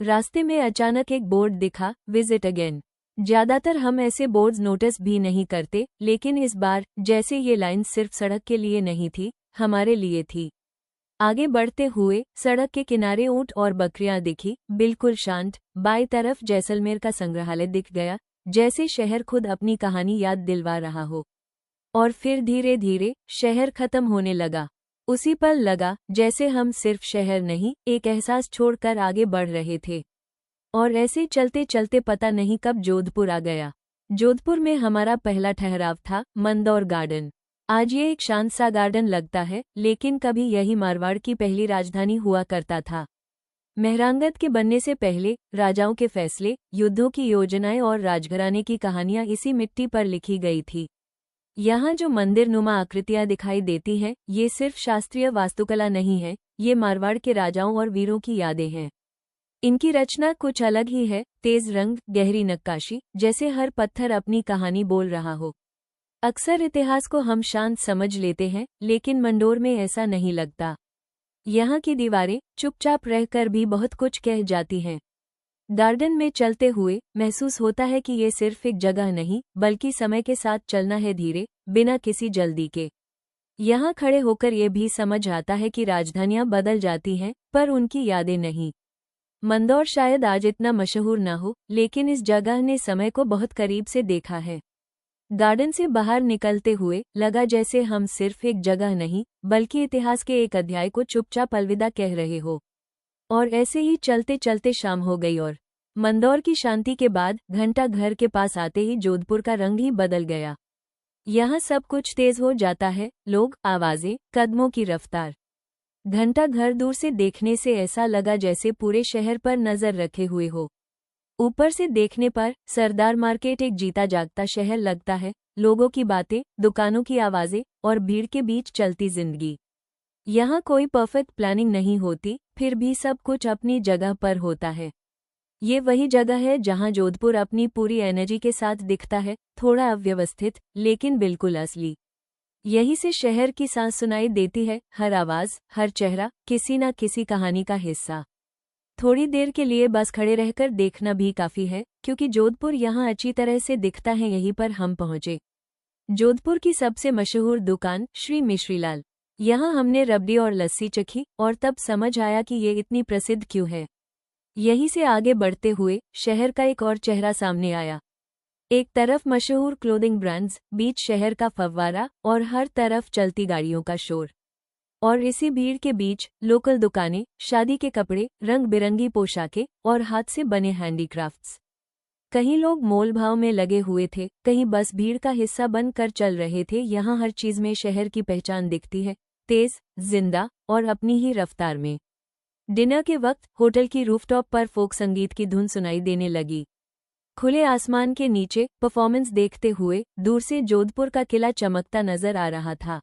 रास्ते में अचानक एक बोर्ड दिखा, विजिट अगेन। ज्यादातर हम ऐसे बोर्ड्स नोटिस भी नहीं करते, लेकिन इस बार जैसे ये लाइन सिर्फ सड़क के लिए नहीं थी, हमारे लिए थी। आगे बढ़ते हुए सड़क के किनारे ऊंट और बकरियां दिखी, बिल्कुल शांत। बाईं तरफ जैसलमेर का संग्रहालय दिख गया, जैसे शहर खुद अपनी कहानी याद दिलवा रहा हो। और फिर धीरे धीरे शहर खत्म होने लगा। उसी पल लगा जैसे हम सिर्फ शहर नहीं, एक एहसास छोड़कर आगे बढ़ रहे थे। और ऐसे चलते चलते पता नहीं कब जोधपुर आ गया। जोधपुर में हमारा पहला ठहराव था मंदौर गार्डन। आज ये एक शांत सा गार्डन लगता है, लेकिन कभी यही मारवाड़ की पहली राजधानी हुआ करता था। मेहरांगद के बनने से पहले राजाओं के फैसले, युद्धों की योजनाएं और राजघराने की कहानियां इसी मिट्टी पर लिखी गई थी। यहाँ जो मंदिर नुमा आकृतियां दिखाई देती हैं, ये सिर्फ शास्त्रीय वास्तुकला नहीं है, ये मारवाड़ के राजाओं और वीरों की यादें हैं। इनकी रचना कुछ अलग ही है, तेज रंग, गहरी नक्काशी, जैसे हर पत्थर अपनी कहानी बोल रहा हो। अक्सर इतिहास को हम शांत समझ लेते हैं, लेकिन मंदौर में ऐसा नहीं लगता। यहाँ की दीवारें चुपचाप रहकर भी बहुत कुछ कह जाती हैं। गार्डन में चलते हुए महसूस होता है कि ये सिर्फ एक जगह नहीं, बल्कि समय के साथ चलना है, धीरे, बिना किसी जल्दी के। यहाँ खड़े होकर ये भी समझ आता है कि राजधानियां बदल जाती हैं, पर उनकी यादें नहीं। मंदौर शायद आज इतना मशहूर न हो, लेकिन इस जगह ने समय को बहुत करीब से देखा है। गार्डन से बाहर निकलते हुए लगा जैसे हम सिर्फ एक जगह नहीं, बल्कि इतिहास के एक अध्याय को चुपचाप अलविदा कह रहे हो। और ऐसे ही चलते चलते शाम हो गई और मंदौर की शांति के बाद घंटा घर के पास आते ही जोधपुर का रंग ही बदल गया। यहाँ सब कुछ तेज हो जाता है, लोग, आवाजें, कदमों की रफ्तार। घंटा घर दूर से देखने से ऐसा लगा जैसे पूरे शहर पर नजर रखे हुए हो। ऊपर से देखने पर सरदार मार्केट एक जीता जागता शहर लगता है, लोगों की बातें, दुकानों की आवाजें और भीड़ के बीच चलती जिंदगी। यहाँ कोई परफेक्ट प्लानिंग नहीं होती, फिर भी सब कुछ अपनी जगह पर होता है। ये वही जगह है जहाँ जोधपुर अपनी पूरी एनर्जी के साथ दिखता है, थोड़ा अव्यवस्थित लेकिन बिल्कुल असली। यहीं से शहर की सांस सुनाई देती है, हर आवाज, हर चेहरा, किसी न किसी कहानी का हिस्सा। थोड़ी देर के लिए बस खड़े रहकर देखना भी काफी है, क्योंकि जोधपुर यहाँ अच्छी तरह से दिखता है। यहीं पर हम पहुंचे जोधपुर की सबसे मशहूर दुकान श्री मिश्रीलाल। यहाँ हमने रबड़ी और लस्सी चखी और तब समझ आया कि ये इतनी प्रसिद्ध क्यों है। यहीं से आगे बढ़ते हुए शहर का एक और चेहरा सामने आया। एक तरफ मशहूर क्लोथिंग ब्रांड्स, बीच शहर का फव्वारा और हर तरफ चलती गाड़ियों का शोर। और इसी भीड़ के बीच लोकल दुकानें, शादी के कपड़े, रंग बिरंगी पोशाकें और हाथ से बने हैंडीक्राफ्ट्स। कहीं लोग मोल भाव में लगे हुए थे, कहीं बस भीड़ का हिस्सा बनकर चल रहे थे। यहाँ हर चीज में शहर की पहचान दिखती है, तेज, जिंदा और अपनी ही रफ्तार में। डिनर के वक्त होटल की रूफटॉप पर फोक संगीत की धुन सुनाई देने लगी। खुले आसमान के नीचे परफॉर्मेंस देखते हुए दूर से जोधपुर का किला चमकता नजर आ रहा था।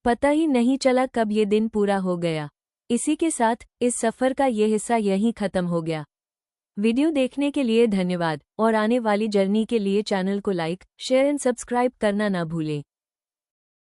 पता ही नहीं चला कब ये दिन पूरा हो गया। इसी के साथ इस सफर का ये हिस्सा यहीं खत्म हो गया। वीडियो देखने के लिए धन्यवाद और आने वाली जर्नी के लिए चैनल को लाइक, शेयर एंड सब्सक्राइब करना ना भूलें।